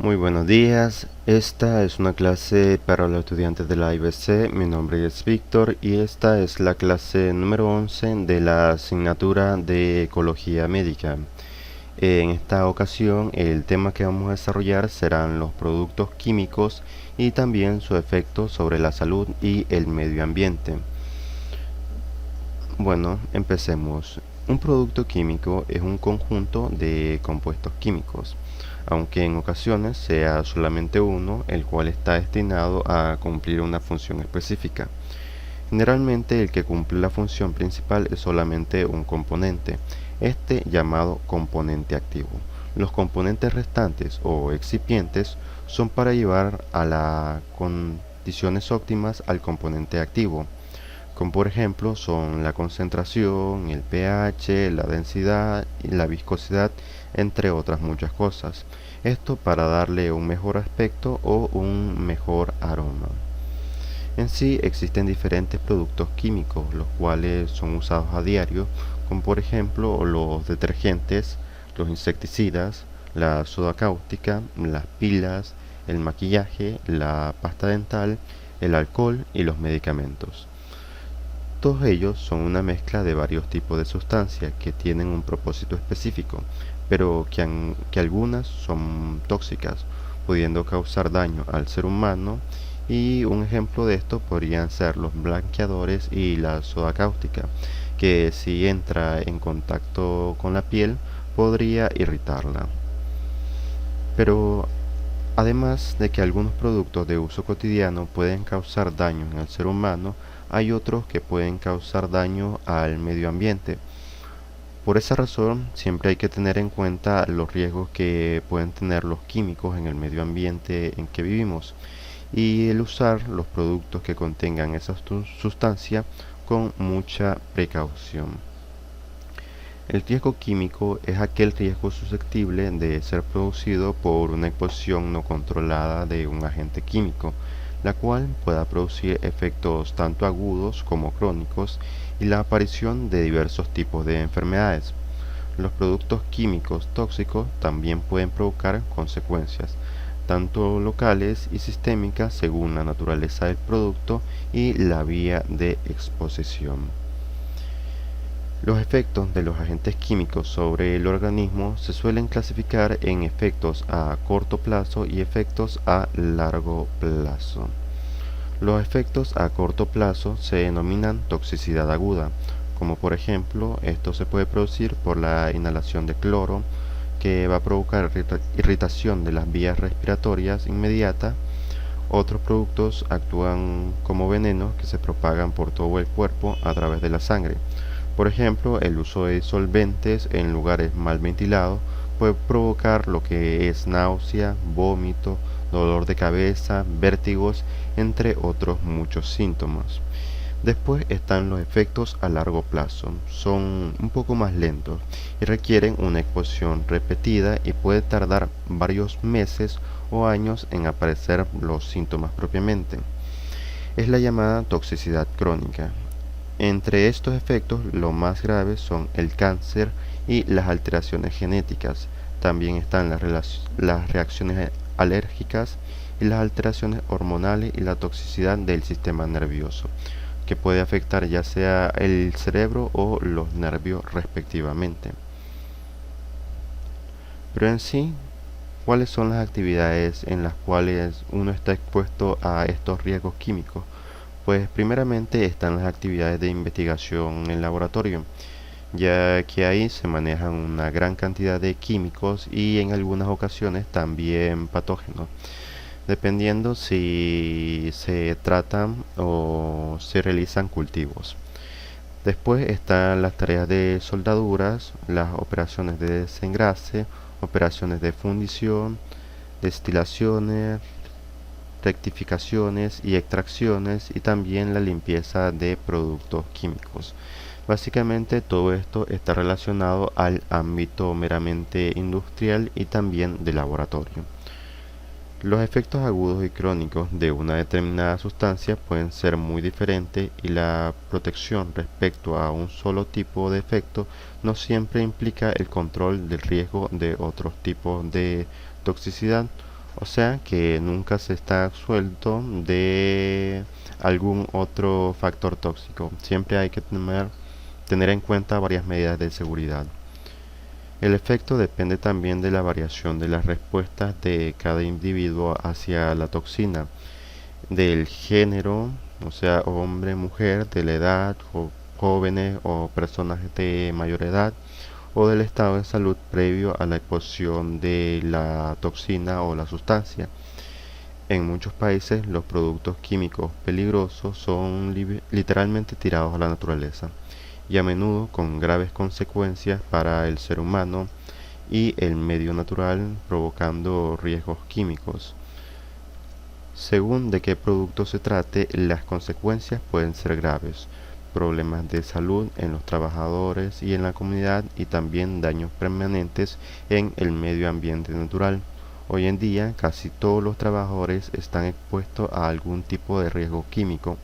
Muy buenos días, esta es una clase para los estudiantes de la IBC. Mi nombre es Víctor y esta es la clase número 11 de la asignatura de Ecología Médica. En esta ocasión el tema que vamos a desarrollar serán los productos químicos y también su efecto sobre la salud y el medio ambiente. Bueno, empecemos. Un producto químico es un conjunto de compuestos químicos, aunque en ocasiones sea solamente uno, el cual está destinado a cumplir una función específica. Generalmente el que cumple la función principal es solamente un componente, este llamado componente activo. Los componentes restantes o excipientes son para llevar a las condiciones óptimas al componente activo, como por ejemplo son la concentración, el pH, la densidad y la viscosidad, entre otras muchas cosas. Esto para darle un mejor aspecto o un mejor aroma. En sí existen diferentes productos químicos, los cuales son usados a diario, como por ejemplo los detergentes, los insecticidas, la soda cáustica, las pilas, el maquillaje, la pasta dental, el alcohol y los medicamentos. Todos ellos son una mezcla de varios tipos de sustancias que tienen un propósito específico, pero que algunas son tóxicas, pudiendo causar daño al ser humano, y un ejemplo de esto podrían ser los blanqueadores y la soda cáustica, que si entra en contacto con la piel podría irritarla. Pero además de que algunos productos de uso cotidiano pueden causar daño en el ser humano, hay otros que pueden causar daño al medio ambiente. Por esa razón, siempre hay que tener en cuenta los riesgos que pueden tener los químicos en el medio ambiente en que vivimos y el usar los productos que contengan esa sustancia con mucha precaución. El riesgo químico es aquel riesgo susceptible de ser producido por una exposición no controlada de un agente químico, la cual pueda producir efectos tanto agudos como crónicos y la aparición de diversos tipos de enfermedades. Los productos químicos tóxicos también pueden provocar consecuencias, tanto locales y sistémicas según la naturaleza del producto y la vía de exposición. Los efectos de los agentes químicos sobre el organismo se suelen clasificar en efectos a corto plazo y efectos a largo plazo. Los efectos a corto plazo se denominan toxicidad aguda, como por ejemplo esto se puede producir por la inhalación de cloro, que va a provocar irritación de las vías respiratorias inmediata. Otros productos actúan como venenos que se propagan por todo el cuerpo a través de la sangre. Por ejemplo, el uso de solventes en lugares mal ventilados puede provocar lo que es náusea, vómito, dolor de cabeza, vértigos, entre otros muchos síntomas. Después están los efectos a largo plazo. Son un poco más lentos y requieren una exposición repetida y puede tardar varios meses o años en aparecer los síntomas propiamente. Es la llamada toxicidad crónica. Entre estos efectos, los más graves son el cáncer y las alteraciones genéticas. También están las reacciones alérgicas y las alteraciones hormonales y la toxicidad del sistema nervioso, que puede afectar ya sea el cerebro o los nervios respectivamente. Pero en sí, ¿cuáles son las actividades en las cuales uno está expuesto a estos riesgos químicos? Pues primeramente están las actividades de investigación en laboratorio, ya que ahí se manejan una gran cantidad de químicos y en algunas ocasiones también patógenos, dependiendo si se tratan o se realizan cultivos. Después están las tareas de soldaduras, las operaciones de desengrase, operaciones de fundición, destilaciones, rectificaciones y extracciones y también la limpieza de productos químicos. Básicamente todo esto está relacionado al ámbito meramente industrial y también de laboratorio. Los efectos agudos y crónicos de una determinada sustancia pueden ser muy diferentes y la protección respecto a un solo tipo de efecto no siempre implica el control del riesgo de otros tipos de toxicidad O sea que nunca se está absuelto de algún otro factor tóxico. Siempre hay que tener en cuenta varias medidas de seguridad. El efecto depende también de la variación de las respuestas de cada individuo hacia la toxina, del género, o sea, hombre, mujer, de la edad, o jóvenes o personas de mayor edad, o del estado de salud previo a la exposición de la toxina o la sustancia. En muchos países los productos químicos peligrosos son literalmente tirados a la naturaleza y a menudo con graves consecuencias para el ser humano y el medio natural, provocando riesgos químicos. Según de qué producto se trate, las consecuencias pueden ser graves: problemas de salud en los trabajadores y en la comunidad, y también daños permanentes en el medio ambiente natural. Hoy en día casi todos los trabajadores están expuestos a algún tipo de riesgo químico,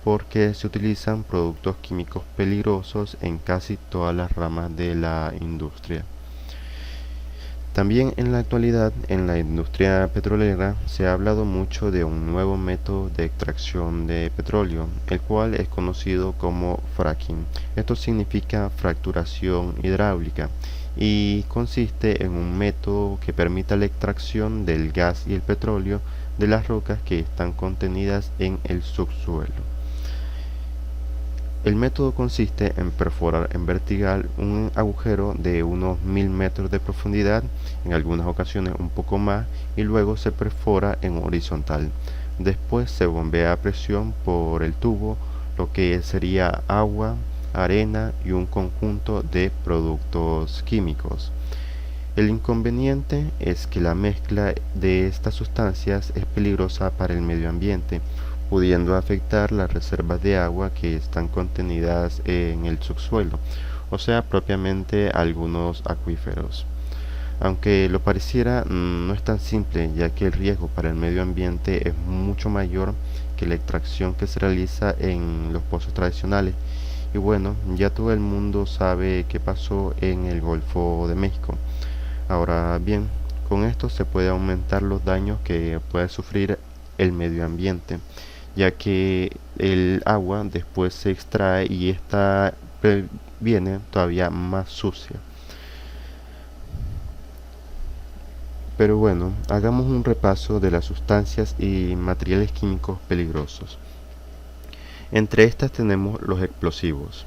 porque se utilizan productos químicos peligrosos en casi todas las ramas de la industria. También en la actualidad, en la industria petrolera, se ha hablado mucho de un nuevo método de extracción de petróleo, el cual es conocido como fracking. Esto significa fracturación hidráulica y consiste en un método que permite la extracción del gas y el petróleo de las rocas que están contenidas en el subsuelo. El método consiste en perforar en vertical un agujero de unos 1000 metros de profundidad, en algunas ocasiones un poco más, y luego se perfora en horizontal. Después se bombea a presión por el tubo lo que sería agua, arena y un conjunto de productos químicos. El inconveniente es que la mezcla de estas sustancias es peligrosa para el medio ambiente, pudiendo afectar las reservas de agua que están contenidas en el subsuelo, o sea, propiamente algunos acuíferos. Aunque lo pareciera, no es tan simple, ya que el riesgo para el medio ambiente es mucho mayor que la extracción que se realiza en los pozos tradicionales. Y bueno, ya todo el mundo sabe qué pasó en el Golfo de México. Ahora bien, con esto se puede aumentar los daños que puede sufrir el medio ambiente, ya que el agua después se extrae y esta viene todavía más sucia. Pero bueno, hagamos un repaso de las sustancias y materiales químicos peligrosos. Entre estas tenemos los explosivos,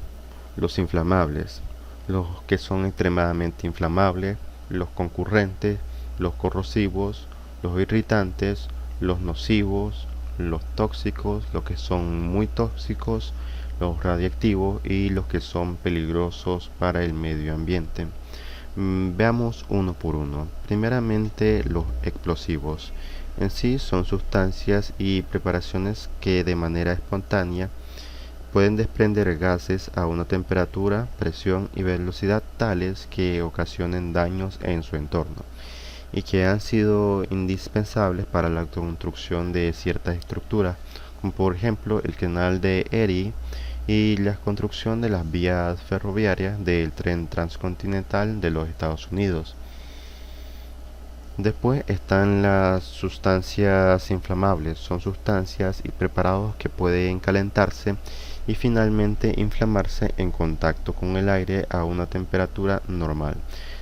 los inflamables, los que son extremadamente inflamables, los concurrentes, los corrosivos, los irritantes, los nocivos, los tóxicos, los que son muy tóxicos, los radiactivos y los que son peligrosos para el medio ambiente. Veamos uno por uno. Primeramente, los explosivos. En sí son sustancias y preparaciones que de manera espontánea pueden desprender gases a una temperatura, presión y velocidad tales que ocasionen daños en su entorno, y que han sido indispensables para la construcción de ciertas estructuras, como por ejemplo el canal de Erie y la construcción de las vías ferroviarias del tren transcontinental de los Estados Unidos. Después están las sustancias inflamables. Son sustancias y preparados que pueden calentarse y finalmente inflamarse en contacto con el aire a una temperatura normal,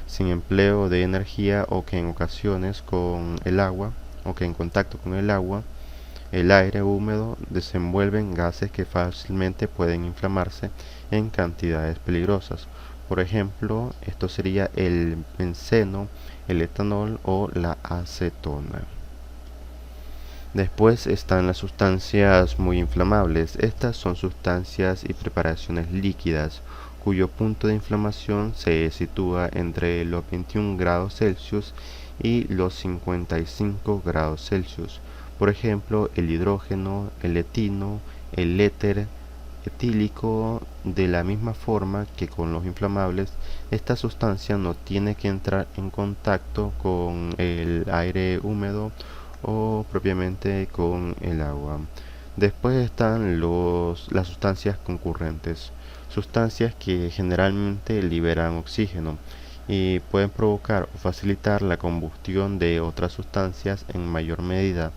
sin empleo de energía, o que en ocasiones con el agua, o que en contacto con el aire húmedo desenvuelven gases que fácilmente pueden inflamarse en cantidades peligrosas. Por ejemplo, esto sería el benceno, el etanol o la acetona. Después están las sustancias muy inflamables. Estas son sustancias y preparaciones líquidas cuyo punto de inflamación se sitúa entre los 21 grados Celsius y los 55 grados Celsius. Por ejemplo, el hidrógeno, el etino, el éter etílico. De la misma forma que con los inflamables, esta sustancia no tiene que entrar en contacto con el aire húmedo o propiamente con el agua. Después están las sustancias concurrentes, sustancias que generalmente liberan oxígeno y pueden provocar o facilitar la combustión de otras sustancias en mayor medida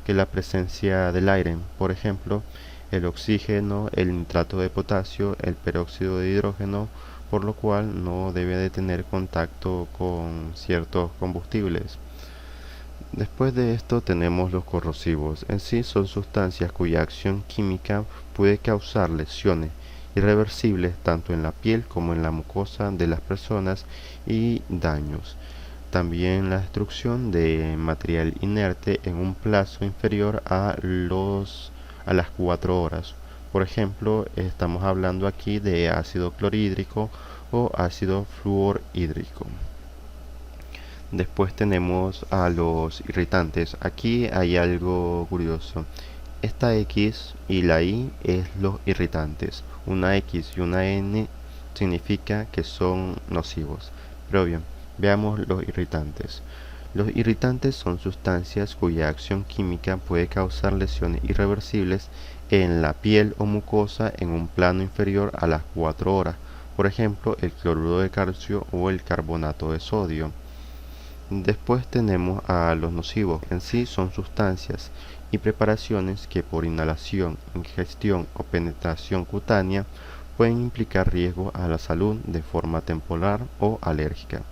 que la presencia del aire, por ejemplo, el oxígeno, el nitrato de potasio, el peróxido de hidrógeno, por lo cual no debe de tener contacto con ciertos combustibles. Después de esto tenemos los corrosivos. En sí son sustancias cuya acción química puede causar lesiones irreversibles tanto en la piel como en la mucosa de las personas y daños. También la destrucción de material inerte en un plazo inferior a las 4 horas. Por ejemplo, estamos hablando aquí de ácido clorhídrico o ácido fluorhídrico. Después tenemos a los irritantes. Aquí hay algo curioso. Esta X y la Y es los irritantes. Una X y una N significa que son nocivos. Pero bien, veamos los irritantes. Los irritantes son sustancias cuya acción química puede causar lesiones irreversibles en la piel o mucosa en un plano inferior a las 4 horas. Por ejemplo, el cloruro de calcio o el carbonato de sodio. Después tenemos a los nocivos. En sí son sustancias y preparaciones que por inhalación, ingestión o penetración cutánea pueden implicar riesgo a la salud de forma temporal o alérgica.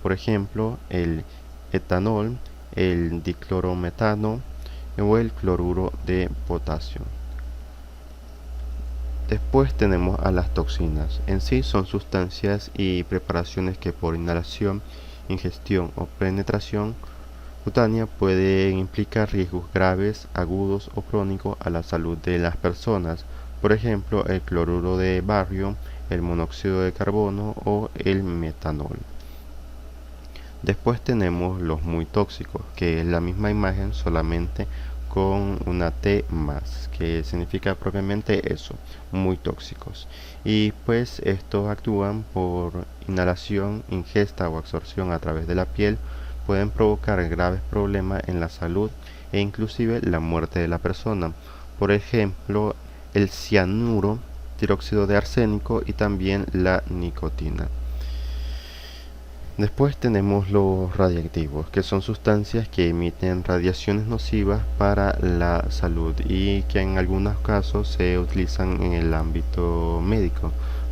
Por ejemplo, el etanol, el diclorometano o el cloruro de potasio. Después tenemos a las toxinas. En sí son sustancias y preparaciones que por inhalación, ingestión o penetración cutánea pueden implicar riesgos graves, agudos o crónicos a la salud de las personas. Por ejemplo, el cloruro de bario, el monóxido de carbono o el metanol. Después tenemos los muy tóxicos, que es la misma imagen solamente con una T más, que significa propiamente eso, muy tóxicos. Y pues estos actúan por inhalación, ingesta o absorción a través de la piel, pueden provocar graves problemas en la salud e inclusive la muerte de la persona. Por ejemplo, el cianuro, dióxido de arsénico y también la nicotina. Después tenemos los radiactivos, que son sustancias que emiten radiaciones nocivas para la salud y que en algunos casos se utilizan en el ámbito médico,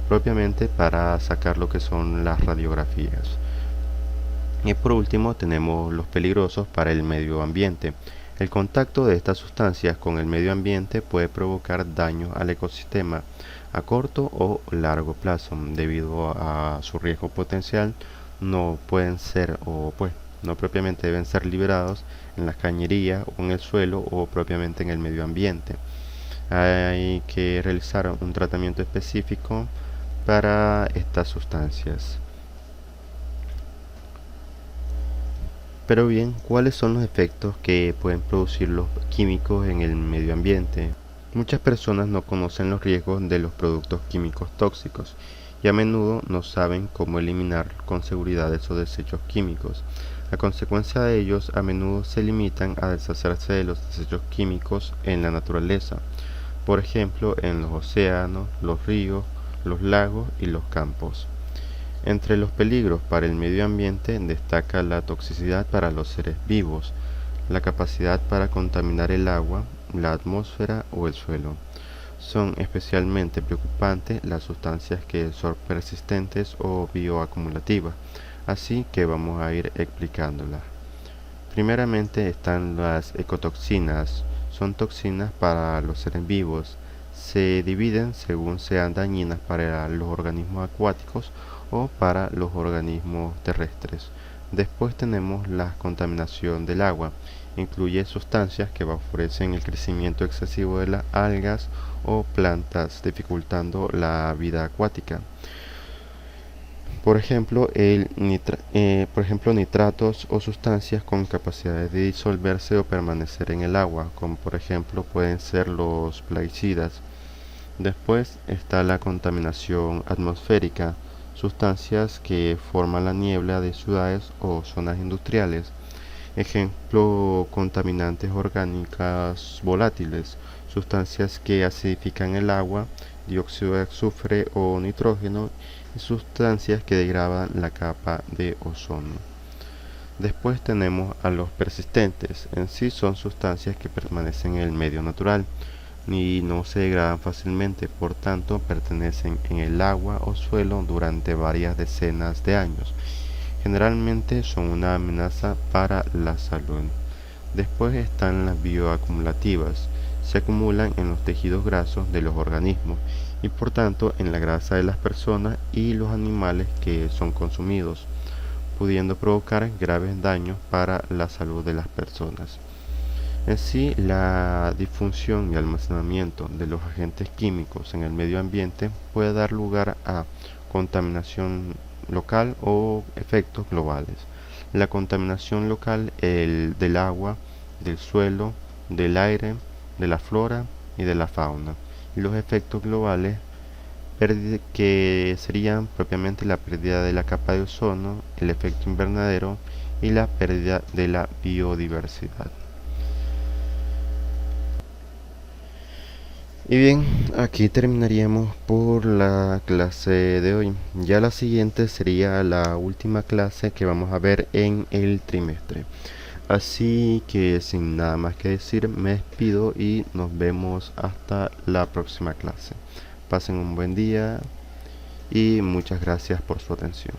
propiamente para sacar lo que son las radiografías. Y por último tenemos los peligrosos para el medio ambiente. El contacto de estas sustancias con el medio ambiente puede provocar daños al ecosistema a corto o largo plazo. Debido a su riesgo potencial, no pueden ser o pues no propiamente deben ser liberados en las cañerías o en el suelo o propiamente en el medio ambiente. Hay que realizar un tratamiento específico para estas sustancias. Pero bien, ¿cuáles son los efectos que pueden producir los químicos en el medio ambiente? Muchas personas no conocen los riesgos de los productos químicos tóxicos y a menudo no saben cómo eliminar con seguridad esos desechos químicos. A consecuencia de ellos, a menudo se limitan a deshacerse de los desechos químicos en la naturaleza, por ejemplo en los océanos, los ríos, los lagos y los campos. Entre los peligros para el medio ambiente destaca la toxicidad para los seres vivos, la capacidad para contaminar el agua, la atmósfera o el suelo. Son especialmente preocupantes las sustancias que son persistentes o bioacumulativas, así que vamos a ir explicándolas. Primeramente están las ecotoxinas, son toxinas para los seres vivos. Se dividen según sean dañinas para los organismos acuáticos o para los organismos terrestres. Después tenemos la contaminación del agua. Incluye sustancias que favorecen el crecimiento excesivo de las algas o plantas, dificultando la vida acuática. Por ejemplo, nitratos o sustancias con capacidad de disolverse o permanecer en el agua, como por ejemplo pueden ser los plaguicidas. Después está la contaminación atmosférica, sustancias que forman la niebla de ciudades o zonas industriales. Ejemplo, contaminantes orgánicas volátiles, sustancias que acidifican el agua, dióxido de azufre o nitrógeno y sustancias que degradan la capa de ozono. Después tenemos a los persistentes. En sí son sustancias que permanecen en el medio natural y no se degradan fácilmente, por tanto permanecen en el agua o suelo durante varias decenas de años. Generalmente son una amenaza para la salud. Después están las bioacumulativas. Se acumulan en los tejidos grasos de los organismos y por tanto en la grasa de las personas y los animales que son consumidos, pudiendo provocar graves daños para la salud de las personas. En sí, la disfunción y almacenamiento de los agentes químicos en el medio ambiente puede dar lugar a contaminación local o efectos globales. La contaminación local del agua, del suelo, del aire, de la flora y de la fauna. Y los efectos globales que serían propiamente la pérdida de la capa de ozono, el efecto invernadero y la pérdida de la biodiversidad. Y bien, aquí terminaríamos por la clase de hoy. Ya la siguiente sería la última clase que vamos a ver en el trimestre. Así que sin nada más que decir, me despido y nos vemos hasta la próxima clase. Pasen un buen día y muchas gracias por su atención.